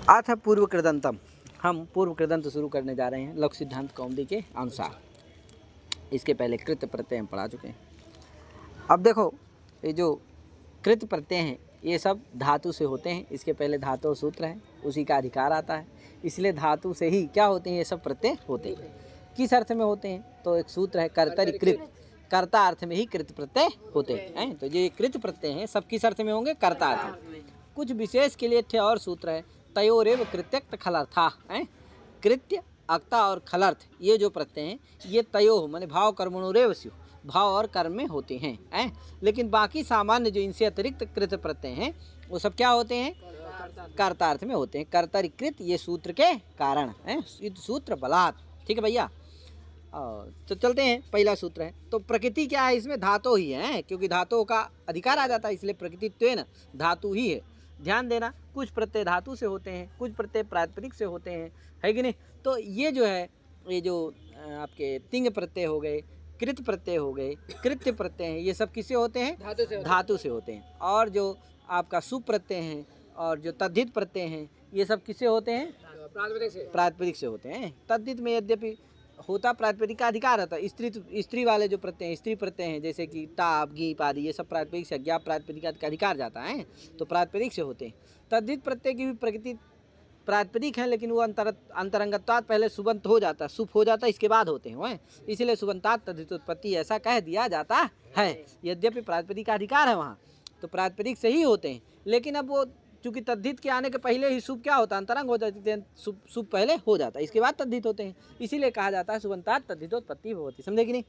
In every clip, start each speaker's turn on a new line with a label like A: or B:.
A: अथ पूर्व कृदंतम, हम पूर्व कृदंत शुरू करने जा रहे हैं लघु सिद्धांत कौमुदी के अनुसार। इसके पहले कृत प्रत्यय हम पढ़ा चुके हैं। अब देखो, ये जो कृत प्रत्यय हैं ये सब धातु से होते हैं। इसके पहले धातु सूत्र है, उसी का अधिकार आता है, इसलिए धातु से ही क्या होते हैं ये सब प्रत्यय होते हैं। किस अर्थ में होते हैं? तो एक सूत्र है कर्तरि कृत, कर्ता अर्थ में ही कृत प्रत्यय होते हैं। तो ये कृत प्रत्यय हैं सब किस अर्थ में होंगे? कर्ता अर्थ में। कुछ विशेष के लिए थे और सूत्र है तयोरेव कृत्यक्त खलर्था है। कृत्य, अक्ता और खलर्थ ये जो प्रत्यय हैं ये तयो माने भाव कर्मणोरेव स्यु, भाव और कर्म में होते हैं। लेकिन बाकी सामान्य जो इनसे अतिरिक्त कृत प्रत्यय हैं वो सब क्या होते हैं? कर्तार्थ में होते हैं। कर्तरि कृत ये सूत्र के कारण है, सूत्र बलात्। ठीक है भैया, तो चलते हैं। पहला सूत्र है तो प्रकृति क्या है इसमें? धातु ही है, क्योंकि धातुओं का अधिकार आ जाता है, इसलिए प्रकृतित्वेन धातु ही है। ध्यान देना, कुछ प्रत्यय धातु से होते हैं, कुछ प्रत्यय प्रातिपदिक से होते हैं, है कि नहीं? तो ये जो है, ये जो आपके तिंग प्रत्यय हो गए, कृत प्रत्यय हो गए, कृत्य प्रत्यय हैं, ये सब किससे होते हैं? धातु से होते हैं। और जो आपका सुप्रत्यय हैं और जो तद्धित प्रत्यय हैं ये सब किससे होते हैं? प्रातिपदिक से होते हैं। तद्धित में यद्यपि होता प्रातिपदिक का अधिकार होता है। स्त्री वाले जो प्रत्यय हैं, स्त्री प्रत्यय हैं, जैसे कि टाप गीप आदि, ये सब प्रातिपदिक से, ज्ञाप प्रातिपदिक का अधिकार जाता है, तो प्रातिपदिक से होते हैं। तद्धित प्रत्यय की भी प्रकृति प्रातिपदिक है, लेकिन वो अंतरंगत्वात् पहले सुबंत हो जाता है, सुप हो जाता है, इसके बाद होते हैं, इसीलिए सुबंतात तद्धितोत्पत्ति ऐसा कह दिया जाता है। यद्यपि प्रातिपदिक का अधिकार है वहाँ, तो प्रातिपदिक से ही होते हैं। लेकिन अब वो चूँकि तद्धित के आने के पहले ही सुप क्या होता है? अंतरंग हो जाती है, सुप पहले हो जाता है, इसके बाद तद्धित होते हैं, इसीलिए कहा जाता है सुबंतात तद्धितोत्पत्ति होती। समझे कि नहीं?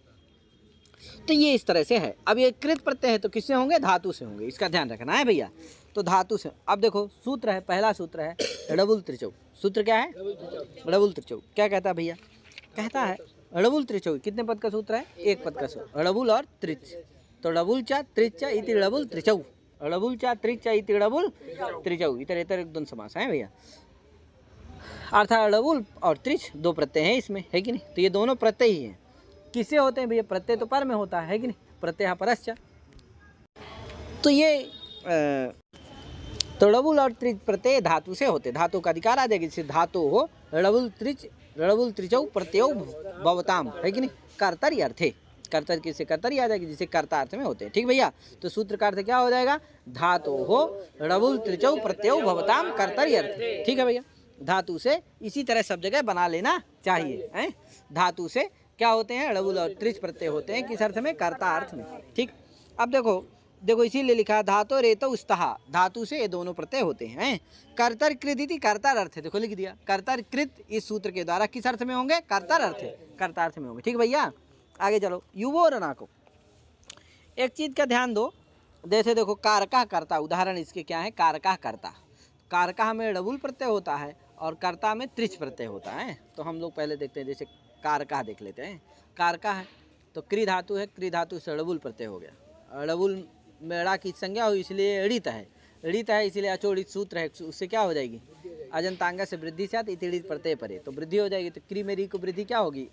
A: तो ये इस तरह से है। अब ये कृत प्रत्यय है तो किससे होंगे? धातु से होंगे, इसका ध्यान रखना है भैया। तो धातु से। अब देखो सूत्र है, पहला सूत्र है ड़बुल त्रिचौ। सूत्र क्या है? ड़बुल त्रिचौ। क्या कहता है भैया? कहता है ड़बुल त्रिचौ। कितने पद का सूत्र है? एक पद का सूत्र, ड़बुल और त्रिच। तो ड़बुल चा त्रिच चा इति ड़बुल त्रिचौ, ड़बुल चा त्रिच चा इति ड़बुल त्रिचौ। इतर इतर एक द्वंद्व समास है भैया। अर्थात ड़बुल और त्रिच दो प्रत्यय हैं इसमें, है कि नहीं? तो ये दोनों प्रत्यय ही हैं। किससे होते हैं भैया? प्रत्यय तो पर में होता है कि नहीं? प्रत्यय परश्च। तो ये तो ड़बुल और त्रिच प्रत्यय धातु से होते, धातु का अधिकार आ जाएगा। जैसे धातु हो ड़बुल त्रिचौ प्रत्यय भवताम, है कि नहीं? कर्तरि अर्थे, कर्तरि किससे? कर्तरि आ जाएगी, जिसे कर्ता अर्थ में होते हैं। ठीक भैया, तो सूत्र का अर्थ क्या हो जाएगा? धातु हो ड़बुल त्रिचौ प्रत्यय भवताम कर्तरि अर्थे। ठीक है भैया, धातु से इसी तरह सब जगह बना लेना चाहिए है। धातु से क्या होते हैं? ड़बुल और त्रिच प्रत्यय होते हैं, किस अर्थ में? कर्ता अर्थ में। ठीक, अब देखो इसीलिए लिखा धातु रेतो स्तहा, धातु से ये दोनों प्रत्यय होते हैं। कर्तर कृत इति कर्तर अर्थ है, देखो लिख दिया। कर्तर कृत इस सूत्र के द्वारा किस अर्थ में होंगे? कर्तर अर्थ है, कर्ता अर्थ में होंगे। ठीक भैया, आगे चलो। युवो रनाको, एक चीज का ध्यान दो। जैसे देखो कारका कर्ता, उदाहरण इसके क्या है? कारका कर्ता, कारका में ड़बुल प्रत्यय होता है और कर्ता में त्रिच प्रत्यय होता है। तो हम लोग पहले देखते हैं, जैसे कारका देख लेते हैं। कारका है तो क्री धातु है, क्री धातु से ड़बुल प्रत्यय हो गया, ड़बुल में ड़ा की संज्ञा हुई इसलिए ऋत है, ऋत है इसलिए अचोड़ित सूत्र है, उससे क्या हो जाएगी? अजंतांगा से वृद्धि से इति प्रत्यय परे, तो वृद्धि हो जाएगी। तो क्री में री को वृद्धि क्या होगी?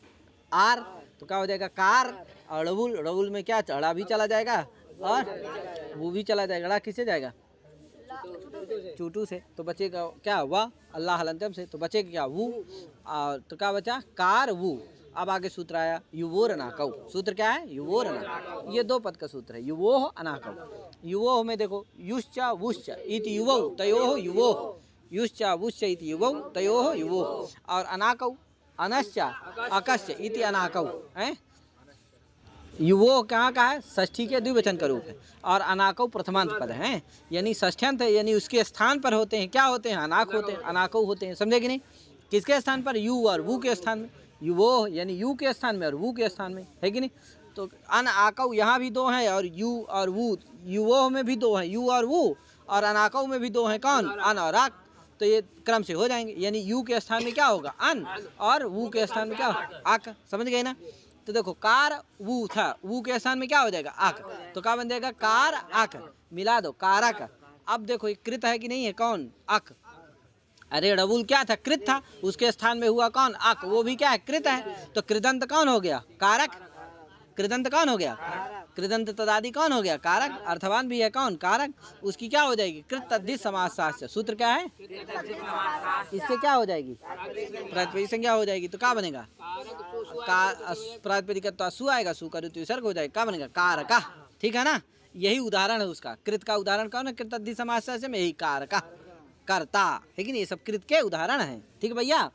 A: आर, तो क्या हो जाएगा? कार। और ड़बुल में क्या? ड़ा भी चला जाएगा और वो भी चला जाएगा। ड़ा किससे जाएगा? चूटू से, तो बचेगा क्या? वाह। अल्लाह हलंतम से, तो बचेगा क्या? वू। और तो क्या बचा? कार वू। अब आगे सूत्र आया युवोर अनाकौ। सूत्र क्या है? युवोर अनाकौ। ये दो पद का सूत्र है, युवोह अनाकौ। युवोह में देखो युश्चा वुश्च इति युवौ तयोः युवोह, युश्चा वुश्च इति युवौ तयोः युवोह। और अनाकौ अनश्चा अकश्च इति अनाकौ है। युवो कहाँ का है? षष्ठी के द्विवचन का रूप है, और अनाकौ प्रथमांत पद है, यानी षष्ठ्यंत है, यानी उसके स्थान पर होते हैं। क्या होते हैं? अनाक होते हैं, अनाकौ होते हैं। समझे कि नहीं? किसके स्थान पर? यू और वू के स्थान में। युवो यानी यू के स्थान में और वू के स्थान में, है कि नहीं? तो अन आकौ यहाँ भी दो हैं, और यू और वू, युवो में भी दो हैं, यू और वू, और अनाकौ में भी दो हैं। कौन? अन और आक। तो ये क्रम से हो जाएंगे, यानी यू के स्थान में क्या होगा? अन, और वू के स्थान में क्या होगा? आक। समझ गए ना? तो देखो कार वू था, वू के स्थान में क्या हो जाएगा? आक, तो क्या बन जाएगा? कार आक, मिला दो, कारक। अब देखो ये कृत है कि नहीं है? कौन? अक। अरे ड़बुल क्या था? कृत था, उसके स्थान में हुआ कौन? अक, वो भी क्या है? कृत है। तो कृदंत कौन हो गया? कारक। कृदंत कौन हो गया? कृदंत तदादि कौन हो गया? कारक। अर्थवान भी है कौन? कारक। उसकी क्या हो जाएगी? कृत तद्धित समासशास्त्र। सूत्र क्या है? इससे क्या हो जाएगी? प्रातिपदिक संज्ञा हो जाएगी। तो क्या बनेगा? प्रातिपदिक सु आएगा, सु का ऋतु विसर्ग हो जाएगा, क्या बनेगा? कारका। ठीक है ना? यही उदाहरण है उसका। कृत का उदाहरण कौन है? कृत तद्धित समासशास्त्र में यही कारका, कर्ता है कि नहीं? ये सब कृत के उदाहरण हैं। ठीक है भैया।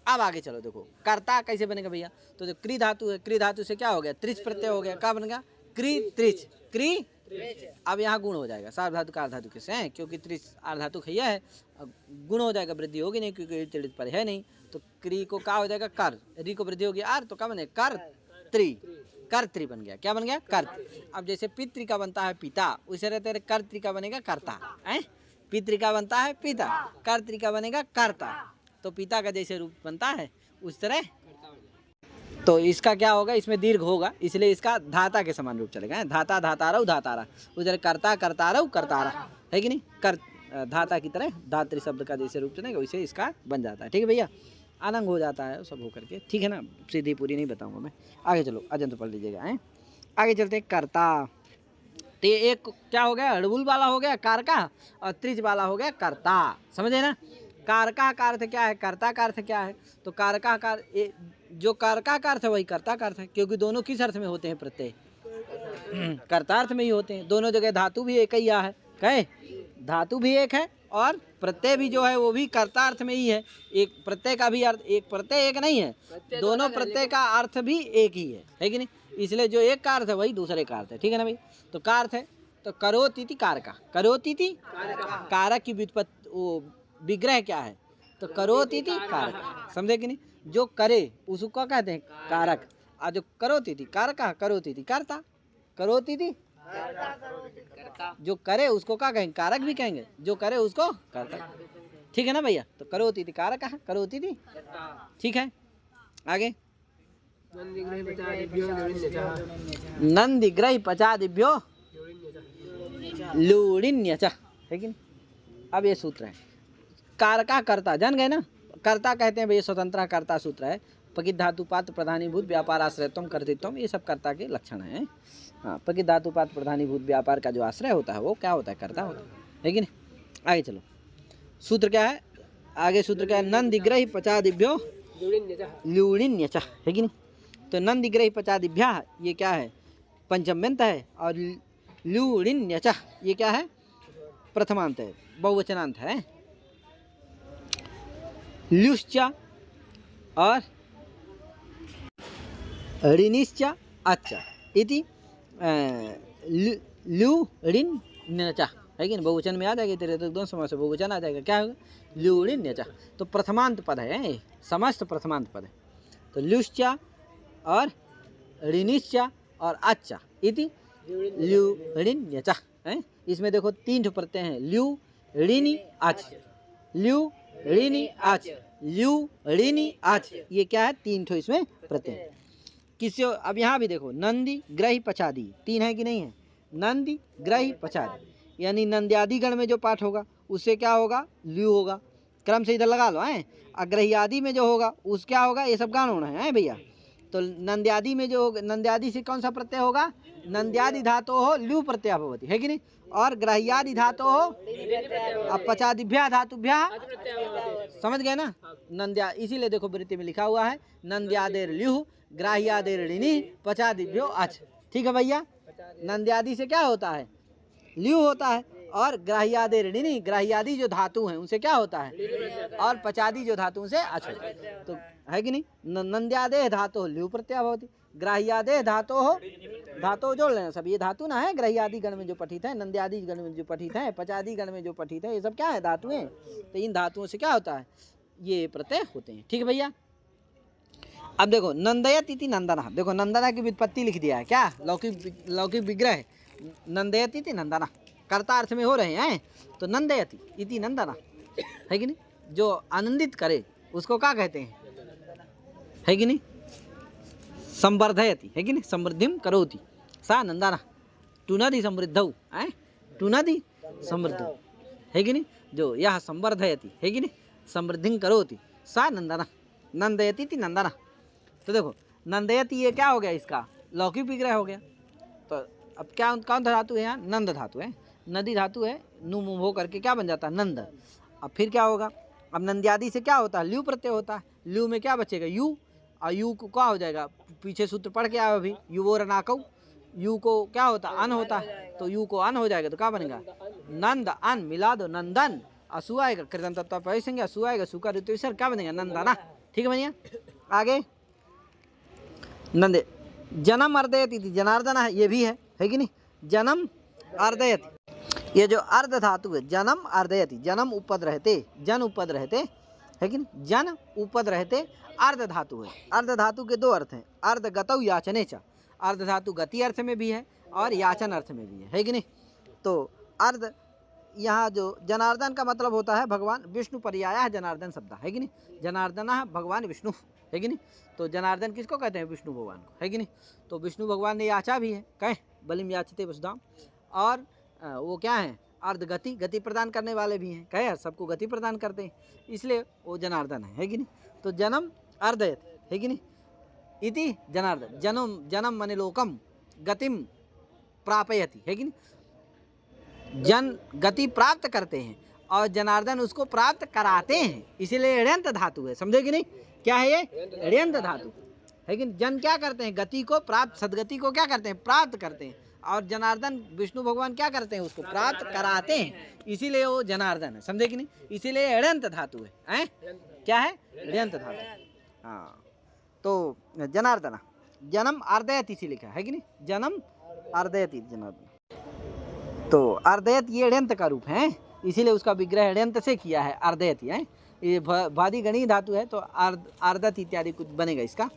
A: अब आगे चलो, देखो कर्ता कैसे बनेगा भैया? तो जो क्री धातु है, क्री धातु से क्या हो गया? त्रिच प्रत्यय हो गया, क्या बनेगा? क्री त्रिच, क्री। अब यहाँ गुण हो जाएगा, सार्व धातु का धातु किसे है, क्योंकि त्रिच आर्ध धातु खैया है, अब गुण हो जाएगा, वृद्धि होगी नहीं क्योंकि तिड़ित पर है नहीं। तो क्री को क्या हो जाएगा? कर। री को वृद्धि होगी आर, तो क्या बनेगा? कर त्रि। कर्त्री बन गया। क्या बन गया? कर्त्री। अब जैसे पितृ का बनता है पिता, उसे रहते हैं कर्त्री का बनेगा कर्ता है। पितृ का बनता है पिता, कर्त्री का बनेगा कर्ता। तो पिता का जैसे रूप बनता है उस तरह, तो इसका क्या होगा? इसमें दीर्घ होगा, इसलिए इसका धाता के समान रूप चलेगा। धाता धातारऊ धातारा, उधर कर्ता कर्तारऊ कर्तारा, है कि नहीं? कर धाता की तरह धात्री शब्द का जैसे रूप चलेगा वैसे इसका बन जाता है। ठीक है भैया। आनंद हो जाता है सब होकर के। ठीक है ना? सीधी पूरी नहीं बताऊंगा मैं। आगे चलो, अजंत पढ़ लीजिएगा है। आगे चलते हैं। कर्ता, तो ये एक क्या हो गया? हड़बुल वाला हो गया कारका, और त्रिज वाला हो गया कर्ता। समझे ना? कारका का अर्थ क्या है? कर्ता का अर्थ क्या है? तो कारका का जो कारका का अर्थ है वही कर्ता का अर्थ है, क्योंकि दोनों किस अर्थ में होते हैं? प्रत्यय कर्तार्थ में ही होते हैं। दोनों जगह धातु भी एक ही है, कहे धातु भी एक है और प्रत्यय भी जो है वो भी कर्तार्थ में ही है। एक प्रत्यय का भी अर्थ, एक प्रत्यय एक नहीं है, दोनों प्रत्यय का अर्थ भी एक ही है कि नहीं? इसलिए जो एक का अर्थ है वही दूसरे का अर्थ है। ठीक है ना भाई? तो का अर्थ है तो करोति कारका, करोति कारक की व्युत्पत्ति, वो विग्रह क्या है? तो करोति कारक। समझे कि नहीं? जो करे उसको कहते हैं कारक, और जो करोति कारका, करोति कर्ता, करोति जो करे उसको क्या कहेंगे? कारक भी कहेंगे, जो करे उसको कर्ता। ठीक है ना भैया? तो करोति कारक है, करोति ठीक है। आगे नंदिग्रह पचादिभ्यो लूढ़िन्यच, है कि नहीं? अब ये सूत्र है कारका कर्ता, जान गए ना? कर्ता कहते हैं भैया स्वतंत्र कर्ता सूत्र है। पकित धातु पात्र प्रधानीभूत व्यापार आश्रयत्वम कर्तृत्वम, ये सब कर्ता के लक्षण हैं। हाँ, पकित धातु पात्र प्रधानीभूत व्यापार का जो आश्रय होता है वो क्या होता है? कर्ता होता है कि नहीं? आगे चलो, सूत्र क्या है? आगे सूत्र क्या है? नंदिग्रह पचादिभ्यो लूढ़िन्यच, है कि नहीं? तो नंदिग्रह पचादिभ्या ये क्या है? पंचम्यंत है, और लूढ़िन्यच ये क्या है? प्रथमांत है, बहुवचनांत है। ल्युश्च और ऋनिश्च अच्छ इति लूढ़िन्यच, है कि नहीं? बहुवचन में आ जाएगा, तेरे तो दोनों समास से बहुवचन आ जाएगा, क्या होगा? लूढ़िन्यच। तो प्रथमांत पद है, समस्त प्रथमांत पद है। तो ल्युश्च और ऋनिश्च और अच्छ इति लूढ़िन्यच है। इसमें देखो 3 प्रत्यय हैं, ल्यू ऋनि आच, ल्यू ऋनि आच, ल्यू ऋनि आच, ये क्या है? 3 इसमें प्रत्यय। किसी अब यहाँ भी देखो नंदी ग्रही पचादी 3 है कि नहीं है? नंदी ग्रही पचादी, यानी नंद्यादि गण में जो पाठ होगा उससे क्या होगा? ल्यू होगा। क्रम से इधर लगा लो है। अग्रह्यादि में जो होगा उस क्या होगा? ये सब गान होना है भैया। तो नंद्यादि में जो होगा, नंद्यादि से कौन सा प्रत्यय होगा? नंद्यादि धातो हो ल्यू प्रत्यय भवति, है कि नहीं? और ग्राह्यादि धातो हो, अब पचादिभ्या धातुभ्या, समझ गए ना? नंद्या, इसीलिए देखो वृत्ति में लिखा हुआ है नंद्यादेर ल्यू ग्राह्यादेर ऋनि पचादिभ्यो अच। ठीक है भैया? नंद्यादि से क्या होता है? ल्यू होता है, और ग्राह्यादेर ऋनि, ग्राह्यादि जो धातु हैं उनसे क्या होता है? और पचादी जो धातु से अच होता है। तो है कि नहीं? नंद्यादे धातो ल्यू प्रत्यय भवति, ग्राह्यादे धातो हो, धातो जोड़ लेना सब, ये धातु ना है। ग्राह्यादि गण में जो पठित है, नंद्यादि गण में जो पठित है, पचादी गण में जो पठित है, ये सब क्या है? धातुएं। तो इन धातुओं से क्या होता है? ये प्रत्यय होते हैं। ठीक है भैया? अब देखो नंदयत इति नंदना, देखो नंदना की व्युत्पत्ति लिख दिया है, क्या? लौकिक विग्रह नंदयत इति नंदना, कर्ता अर्थ में हो रहे हैं। तो नंदयति इति नंदना, है कि नहीं? जो आनंदित करे उसको क्या कहते हैं? है कि नहीं? संवर्धयति, है कि नहीं? समृद्धिम करोति सा नंदना, टुनदि समृद्धौ, टुनदि समृद्धौ, है कि नहीं? जो यह संवर्धयति, है कि नहीं? समृद्धिं करोति सा नंदना, नंदयति इति नंदना। तो देखो नंदयति ये क्या हो गया? इसका लौकिक विग्रह हो गया। तो अब क्या कौन सा धातु है यहाँ, नंद धातु है, नदी धातु है, नु मुंह हो करके क्या बन जाता है, नंद। अब फिर क्या होगा, अब नंद्यादि से क्या होता है, ल्यू प्रत्यय होता है, ल्यू में क्या बचेगा, यू, और यू को क्या हो जाएगा, पीछे सूत्र पढ़ के आया अभी, यू वो रनाकऊ, यू को क्या होता है, अन होता है, तो यू को अन हो जाएगा तो क्या बनेगा, नंद अन मिला दो, नंदन, असु आएगा कृदंत तत्व पैसेंगे, असु आएगा सुका ऋतु सर क्या बनेगा, नंदना। ठीक है भैया, आगे नंदे, जन्म अर्दयति, जनार्दन है, ये भी है कि नहीं, जन्म अर्दयति, ये जो अर्ध धातु है, जन्म अर्दयति, जन्म उपद रहते, जन उपद रहते है कि नहीं, जन उपद रहते अर्ध धातु है। अर्ध धातु के दो अर्थ हैं, अर्ध गतौ याचने च, अर्ध धातु गति अर्थ में भी है और याचन अर्थ में भी है कि नहीं। तो अर्ध यहाँ जो जनार्दन का मतलब होता है भगवान विष्णु पर्याय जनार्दन शब्द है कि नहीं, जनार्दन भगवान विष्णु है कि नहीं। तो जनार्दन किसको कहते हैं, विष्णु भगवान को, है कि नहीं। तो विष्णु भगवान ने याचा भी है, कहें बलिम याचते वसुधाम, और वो क्या है, अर्ध गति, गति प्रदान करने वाले भी हैं, कहे सबको गति प्रदान करते हैं, इसलिए वो जनार्दन है कि नहीं। तो जन्म अर्दयत है कि नहीं, इति जनार्दन, जन्म जन्म मने लोकम गतिम प्रापयति है कि नहीं, जन गति प्राप्त करते हैं और जनार्दन उसको प्राप्त कराते हैं, इसीलिए ऋयंत धातु है, समझे कि नहीं, क्या है ये, ऋयंत धातु है कि जन क्या करते हैं, गति को प्राप्त, सदगति को क्या करते हैं, प्राप्त करते हैं, और जनार्दन विष्णु भगवान क्या करते हैं, उसको प्राप्त कराते हैं, इसीलिए वो जनार्दन है, समझे कि नहीं, इसीलिए ऋयंत धातु है, क्या है, ऋयंत धातु। हाँ, तो जनार्दन, जन्म अर्दयति इसी लिखा है कि नहीं, जन्म अर्दयति जनार्दन। तो अर्दयत ये ऋयंत का रूप है, इसीलिए उसका विग्रह ऋयंत से किया है, अर्दयत है, ये भादी गणीय धातु है, तो अर्दत इत्यादि कुछ बनेगा इसका,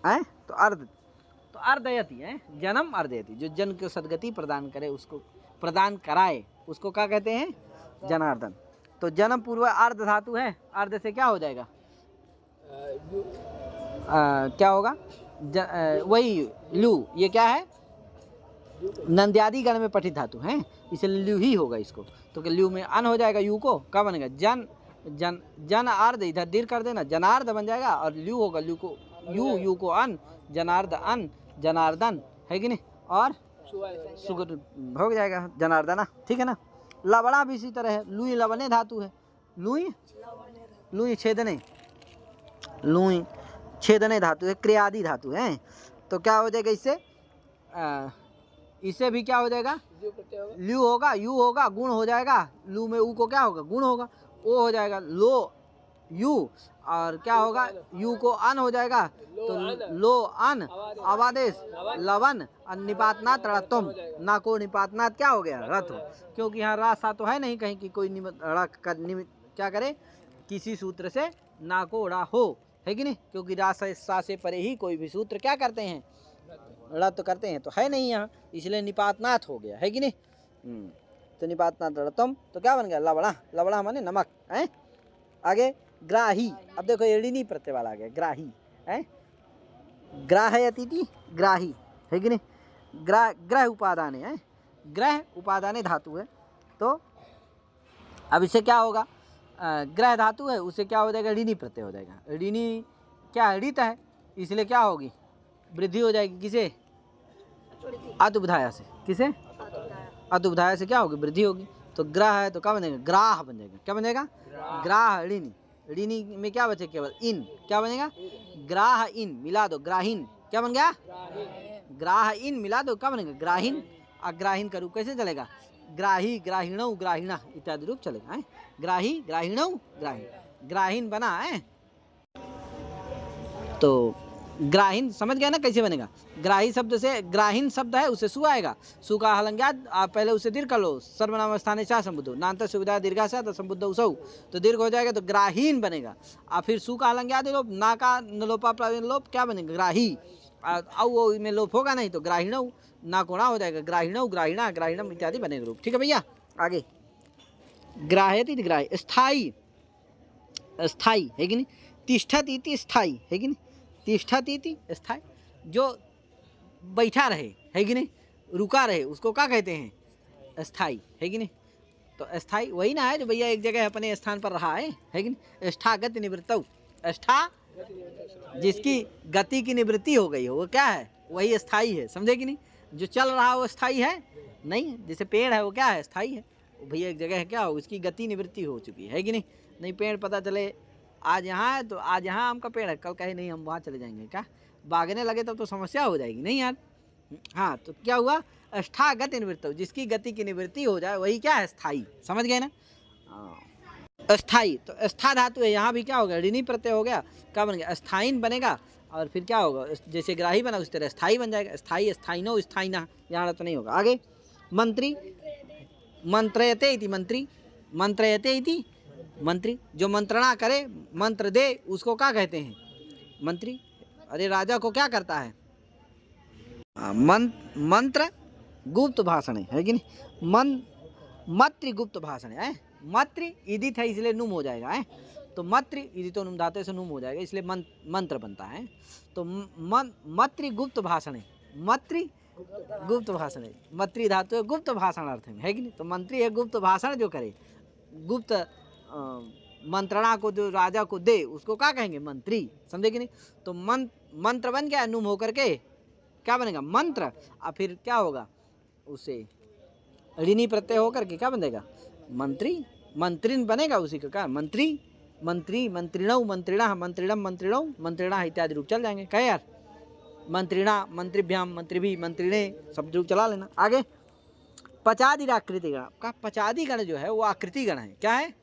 A: है तो अर्ध, तो अर्दयति है, जन्म अर्दयति, जो जन को सदगति प्रदान करे, उसको प्रदान कराए, उसको क्या कहते हैं, जनार्दन। तो जन्म पूर्व अर्ध धातु है, अर्ध से क्या हो जाएगा, क्या होगा, वही लू, ये क्या है, नंद्यादि गण में पठित धातु है, इसलिए ल्यू ही होगा इसको, तो ल्यू में अन हो जाएगा, यू को क्या बनेगा, जन जन जन अर्ध, इधर दीर्घ कर देना, जनार्द बन जाएगा, और ल्यू होगा, ल्यू को यू, यू को अन, जनार्द अन, जनार्दन है कि नहीं, और सुगत हो जाएगा जनार्दना। ठीक है ना। लवड़ा भी इसी तरह है, लुई लवने धातु है, लुई लुई छेदने, लुई छेदने धातु है, क्रियादि धातु है, तो क्या हो जाएगा इससे, इससे भी क्या हो जाएगा, ल्यू होगा, यू होगा, गुण हो जाएगा, लू में ऊ को क्या होगा, गुण होगा, ओ हो जाएगा लो यू, और क्या होगा, यू को अन हो जाएगा, तो लो अन, अवादेश लवन, निपातनाथ रतम, ना को निपातनाथ क्या हो गया, रथ हो, क्योंकि यहाँ रासा तो है नहीं कहीं कि कोई क्या करे, किसी सूत्र से ना को उड़ा हो, है कि नहीं, क्योंकि रासा सा से परे ही कोई भी सूत्र क्या करते हैं, रत करते हैं, तो है नहीं यहाँ, इसलिए निपातनाथ हो गया, है कि नहीं। तो निपातनाथ रतम, तो क्या बन गया, लवड़ा, लवड़ा माने नमक है। आगे ग्राही, अब देखो एड़िनी प्रत्यय वाला आ गया, ग्राही है, ग्राहयति ग्राही है कि नहीं, ग्रह उपादान है, ग्रह उपादान धातु है, तो अब इससे क्या होगा, ग्रह धातु है, उससे क्या हो जाएगा, ऋणी प्रत्यय हो जाएगा, ऋणी क्या ऋत है, इसलिए क्या होगी, वृद्धि हो जाएगी, किसे, अतुबधाया से, किसे, अतुबधाया से क्या होगी, वृद्धि होगी, तो ग्रह है तो क्या बनेगा, ग्राह बन जाएगा, क्या बनेगा, ग्राह, ऋणी, ऋणी में क्या बचे, केवल इन, क्या बनेगा, ग्राह इन, मिला दो, ग्राहीन, क्या बन गया, ग्राह इन मिला दो, क्या बनेगा, ग्राहीन। अग्राहीन का रूप कैसे चलेगा, ग्राही, ग्राहीणौ, ग्राहीणा इत्यादि रूप चलेगा, है, ग्राही, ग्राहीणौ, ग्राहीण, ग्राहीन बना है, तो ग्राहीन समझ गया ना कैसे बनेगा, ग्राही शब्द से, ग्राहीन शब्द है उससे सु आएगा, सु का हलंग्यात, आप पहले उसे दीर्घ कर लो, सर्वनाम स्थाने चा संबुद्धो, नान्त सुविधा दीर्घा सा तो संबुद्ध उसौ, तो दीर्घ हो जाएगा, तो ग्राहीन बनेगा, और फिर सु का हलंग्यात लोप, ना का नलोपा प्रावीण लोप, क्या बनेगा, ग्राही, औ में लोप होगा नहीं, तो ग्राहीणौ, ना कोणा हो जाएगा, ग्राहीणौ, ग्राहीणा, ग्राहीणम इत्यादि बनेगा रूप। ठीक है भैया, आगे ग्राह्यति ग्राह्य, स्थायी, स्थायी है कि नहीं, तिष्ठति इति स्थायी है कि नहीं, तिष्ठति इति स्थायी, जो बैठा रहे है कि नहीं, रुका रहे, उसको क्या कहते हैं, स्थायी है कि नहीं। तो स्थायी वही ना है जो भैया एक जगह अपने स्थान पर रहा है कि नहीं, स्थागत निवृत्तौ, स्था जिसकी गति की निवृत्ति हो गई हो, वो क्या है, वही स्थायी है, समझे कि नहीं। जो चल रहा है वो स्थायी है नहीं। जैसे पेड़ है वो क्या है, स्थायी है। भैया एक जगह है क्या हो, उसकी गति निवृत्ति हो चुकी है कि नहीं। नहीं पेड़ पता चले आज यहाँ है तो आज यहाँ आम का पेड़ है, कल कहे नहीं हम वहाँ चले जाएंगे, क्या भागने लगे तब तो समस्या हो जाएगी नहीं यार। हाँ तो क्या हुआ, स्था गति निवृत्त, जिसकी गति की निवृत्ति हो जाए वही क्या है, स्थायी। समझ गए ना। अस्थाई, तो स्था धातु है, यहाँ भी क्या होगा, ऋणी प्रत्यय हो गया, क्या बन गया, स्थायीन बनेगा। और फिर क्या होगा, जैसे ग्राही बना उस तरह स्थायी बन जाएगा। स्थायी, स्थायिनो, स्थायिना, यहाँ तो नहीं होगा। आगे मंत्री, मंत्रयते इति मंत्री, मंत्रयते इति मंत्री, जो मंत्रणा करे, मंत्र दे, उसको क्या कहते हैं, मंत्री। अरे राजा को क्या करता है, मंत्र गुप्त भाषण है कि नहीं। मत्री गुप्त भाषण है। मत्री इदित है इसलिए नुम हो जाएगा है, तो मत्री इदितो नुम धातु से नुम हो जाएगा, इसलिए मंत्र बनता है। तो मत्री गुप्त भाषण है, मत्री गुप्त भाषण है, मत्री धातु है गुप्त भाषण अर्थ में है कि नहीं। तो मंत्री है गुप्त भाषण जो करे, गुप्त मंत्रणा को जो राजा को दे उसको क्या कहेंगे, मंत्री। समझे कि नहीं। तो मंत्र बन गया नुम होकर के, क्या बनेगा मंत्र। और फिर क्या होगा, उसे ऋणी प्रत्यय होकर के क्या बनेगा, मंत्री। मंत्रिन बनेगा उसी का क्या, मंत्री। मंत्री, मंत्रिणौ, मंत्रिणा, मंत्रिणम, मंत्रिणौ, मंत्रिणा इत्यादि रूप चल जाएंगे। कहे यार, मंत्रिणा, मंत्रिभ्याम, मंत्रिभी, मंत्रिणे, सब रूप चला लेना। आगे पचादि आकृति गण का, पचादि गण जो है वो आकृति गण है। क्या है,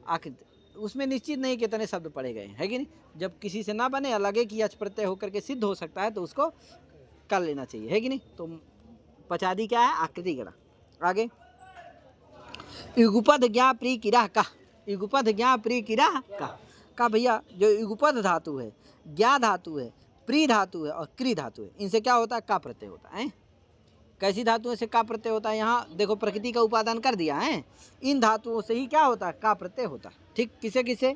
A: आकृति। उसमें निश्चित नहीं कितने शब्द पढ़े गए है कि नहीं। जब किसी से ना बने, लगे कि यच प्रत्यय होकर के सिद्ध हो सकता है तो उसको कर लेना चाहिए है कि नहीं। तो पचादि क्या है, आकृति गण। आगे युगपद ज्ञा प्री किरा का, युगपद ज्ञा प्री किरा का भैया जो युगपद धातु है, ज्ञा धातु है, प्री धातु है और क्री धातु है, इनसे क्या होता है, का प्रत्यय होता है। कैसी धातुओं से का प्रत्यय होता है, यहाँ देखो प्रकृति का उपादान कर दिया है, इन धातुओं से ही क्या होता है, का प्रत्यय होता है। ठीक, किसे किसे,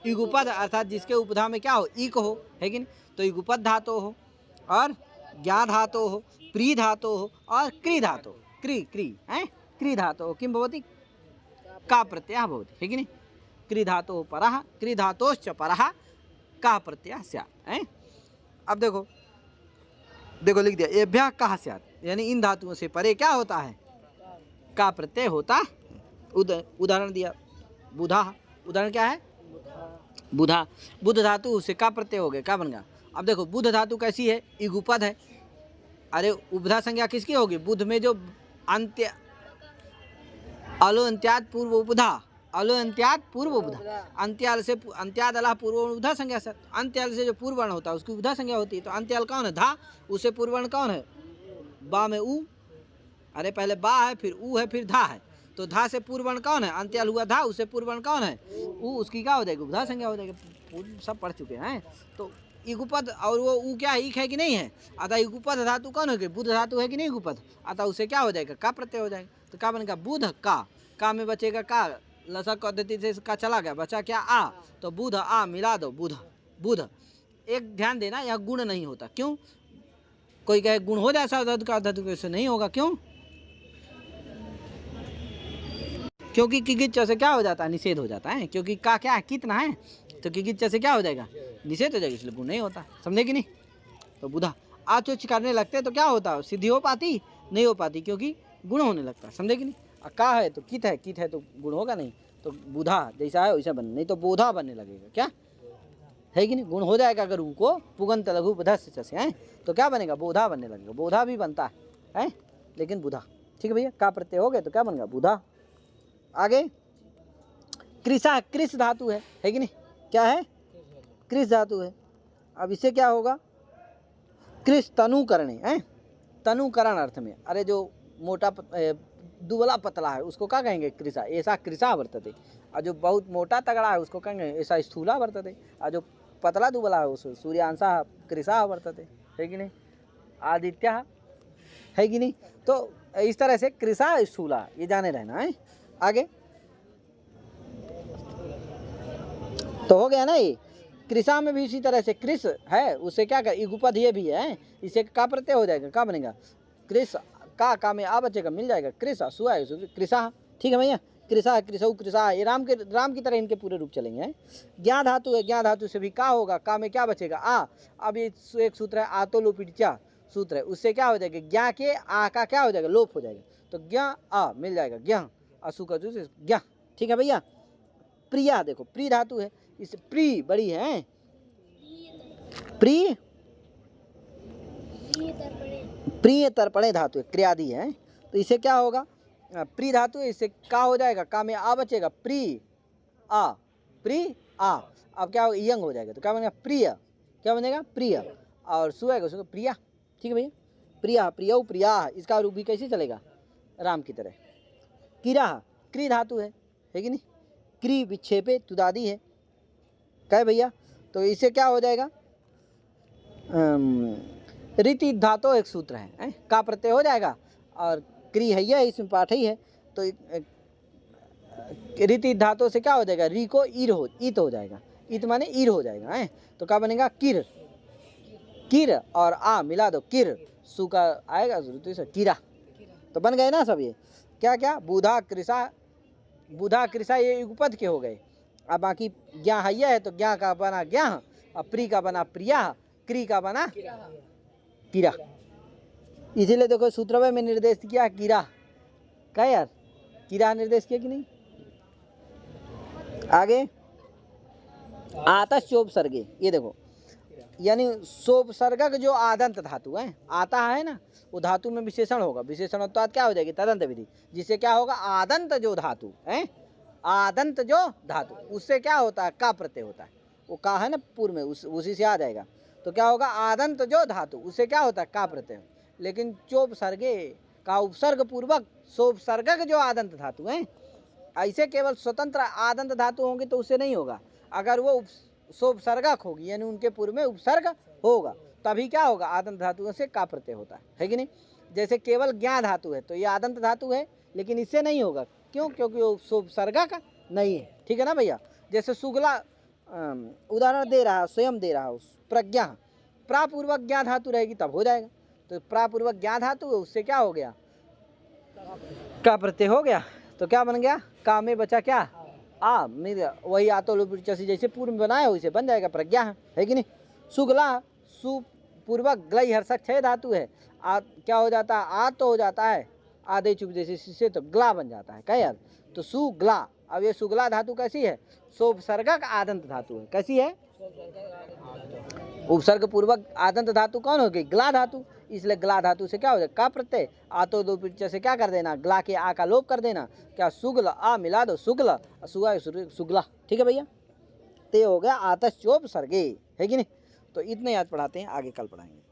A: युगपद अर्थात जिसके उपधा में क्या हो, इक हो है कि नहीं। तो युगपद धातु हो और ज्ञा धातु हो, प्री धातु हो और क्री धातु, क्री क्री है, क्री धातु किम भवति, का प्रत्यय भवति है कि नहीं। क्री धातु परः, क्री धातोश्च परः का प्रत्यय स्यात् है। अब देखो देखो लिख दिया, एभ्यः कः स्यात्, यानी इन धातुओं से परे क्या होता है, का प्रत्यय होता। उदाहरण दिया बुधा, उदाहरण क्या है, बुधा। बुध धातु से का प्रत्यय हो गया, क्या बन गया। अब देखो बुध धातु कैसी है, इगुपद है। अरे उपधा संज्ञा किसकी होगी, बुध में जो अंत्य, अलो अंत्याद पूर्व उपधा, अलो अंत्याद पूर्व उपधा, अंत्याल से अंत्याद अला पूर्व उपधा संज्ञा से, अंत्याल से जो पूर्ववर्ण होता है उसकी उपधा संज्ञा होती है। तो अंत्याल कौन है, धा, उससे पूर्ववर्ण कौन है, बा में उ। अरे पहले बा है फिर उ है फिर धा है, तो धा से पूर्ववर्ण कौन है, अंत्याल हुआ धा, उससे पूर्ववर्ण कौन है उ, उसकी क्या हो जाएगी, उपधा संज्ञा हो जाएगी। सब पढ़ चुके हैं। तो इगुपद और वो उ क्या ईक है कि नहीं है, अतः इगुपद धातु कौन है, बुध धातु है कि नहीं इगुपद, अतः उसे क्या हो जाएगा, का प्रत्यय हो जाएगा। तो क्या बनेगा, बुध का में बचेगा का, लसक पद्धति से का चला गया, बचा क्या आ, तो बुध आ मिला दो, बुध बुध। एक ध्यान देना, यह गुण नहीं होता। क्यों, कोई कहे गुण हो जाए धातु का, धातु कैसे नहीं होगा, क्यों, क्योंकि किगिच्चा से क्या हो जाता है, निषेध हो जाता है। क्योंकि का क्या है, कितना है, तो किगिच्चा से क्या हो जाएगा, निषेध हो जाएगा, इसलिए गुण नहीं होता। समझे कि नहीं। तो बुधा आचुच करने लगते तो क्या होता, सिद्धि हो पाती नहीं हो पाती, क्योंकि गुण होने लगता। समझे कि नहीं। का है तो कित है, कित है तो गुण होगा नहीं, तो बुधा जैसा है वैसा बन, नहीं तो बोधा बनने लगेगा, क्या है कि नहीं। गुण हो जाएगा अगर उनको पुगंत लघु बुधस्य से है तो क्या बनेगा, बोधा बनने लगेगा। बोधा भी बनता है लेकिन बुधा। ठीक है भैया, का प्रत्यय हो गए तो क्या बनेगा, बुधा। आगे कृषा, कृष धातु है कि नहीं, क्या है, कृष धातु है। अब इसे क्या होगा, कृष तनुकरण है, तनुकरण अर्थ में। अरे जो मोटा दुबला पतला है उसको क्या कहेंगे, कृषा, ऐसा कृषा वर्तते। और जो बहुत मोटा तगड़ा है उसको कहेंगे ऐसा स्थूला वर्तते। और जो पतला दुबला है उसको सूर्यांशा कृषा वर्तते है कि नहीं, आदित्य है कि नहीं। तो इस तरह से कृषा स्थूला ये जाने रहना है। आगे तो हो गया ना, ये कृषा में भी इसी तरह से कृष है, उससे क्या कर, इगुपद ये भी है, इसे का प्रत्यय हो जाएगा, क्या बनेगा, कृष। का में आ बचेगा, मिल जाएगा, कृषा सुआ कृषा। ठीक है भैया, कृषा, कृषौ, कृषा, ये राम की तरह इनके पूरे रूप चलेंगे। ज्ञा धातु है, ज्ञा धातु से भी का होगा, का में क्या बचेगा, आ। अब ये एक सूत्र है, आतो लोपिचा, सूत्र है, उससे क्या हो जाएगा, ज्ञा के आ का क्या हो जाएगा, लोप हो जाएगा, तो ज्ञा आ मिल जाएगा, ज्ञा असु का जो ज्ञा। ठीक है भैया। प्रिया देखो प्री धातु है, इस प्री बड़ी है, प्री प्रिय तर्पणे धातु है, क्रियादि है, तो इसे क्या होगा, प्री धातु है, इससे क्या हो जाएगा, का में आ बचेगा, प्री आ, प्री आ, अब क्या होगा, यंग हो जाएगा, तो क्या बनेगा, प्रिय, क्या बनेगा, प्रिय, और सु आएगा उसको प्रिया। ठीक है भैया। प्रिया प्रिय प्रिया, इसका रूप भी कैसे चलेगा, राम की तरह। किरा क्री धातु है कि नहीं, क्री विक्षेपे तुदादी है, क्या है भैया, तो इससे क्या हो जाएगा, रीति धातु एक सूत्र है, का प्रत्यय हो जाएगा, और क्री है यह, इसमें पाठ ही है, तो रीति धातु से क्या हो जाएगा, री को ईर हो, ईत हो जाएगा, ईत माने ईर हो जाएगा, है तो क्या बनेगा, किर, किर और आ मिला दो, किर, सु का आएगा तो इसे किरा, तो बन गए ना सब ये, क्या क्या, बुधा कृषा ये युगपद के हो गए। अब बाकी ज्ञा हैया है, तो ज्ञा का बना ज्ञा, और प्री का बना प्रिया, क्री का बना किरा, इसीलिए देखो सूत्र में निर्देश किया किरा, क्या यार, किरा निर्देश किया कि नहीं। आगे आतस्योपसर्गे, ये देखो यानी सोपसर्गक जो आदंत धातु है, आता है ना, वो धातु में विशेषण होगा, विशेषण तो क्या हो जाएगी, तदंत विधि, जिससे क्या होगा, आदंत जो धातु है, आदंत जो धातु, उससे क्या होता है, का प्रत्यय होता है, वो का है ना पूर्व में, उसी से आ जाएगा, तो क्या होगा, आदंत जो धातु, उससे क्या होता है, का प्रत्यय। लेकिन चोपसर्गे का उपसर्ग पूर्वक सोपसर्गक जो आदंत धातु है, ऐसे केवल स्वतंत्र आदंत धातु होंगी तो उससे नहीं होगा, अगर वो सोपसर्गक होगी यानी उनके पूर्व में उपसर्ग होगा, तभी क्या होगा, आदंत धातुओं से का प्रत्यय होता है कि नहीं। जैसे केवल ज्ञा धातु है, तो ये आदंत धातु है, लेकिन इससे नहीं होगा, क्यों, क्योंकि वो सोपसर्गक नहीं है। ठीक है ना भैया। जैसे सुगला उदाहरण दे रहा, स्वयं दे रहा, प्रज्ञा, प्रापूर्वक ज्ञा धातु रहेगी तब हो जाएगा, तो प्रापूर्वक ज्ञा धातु है, उससे क्या हो गया, का प्रत्यय हो गया, तो क्या बन गया, का में बचा क्या, आ, मेरा वही आतो लोप जैसे पूर्व में बनाया उसे बन जाएगा, प्रज्ञा है कि नहीं। सुगला सुपूर्वक ग्लई हर्षक छह धातु है, आ क्या हो जाता है, आ तो हो जाता है आधे चुप जैसे से, तो ग्ला बन जाता है, क्या यार, तो सुगला। अब ये सुगला धातु कैसी है, सोपसर्गक आदंत धातु है, कैसी है, उपसर्ग पूर्वक आदंत धातु कौन हो गई, ग्ला धातु, इसलिए ग्ला धातु से क्या हो जाएगा, का प्रत्यय, आतो दो पिक्चर से क्या कर देना, ग्ला के आ का लोप कर देना, क्या सुगल आ मिला दो, सुगल सुगा सुगला। ठीक है भैया, ते हो गया आतश्चोपसर्गे, है कि नहीं। तो इतने याद पढ़ाते हैं, आगे कल पढ़ाएंगे।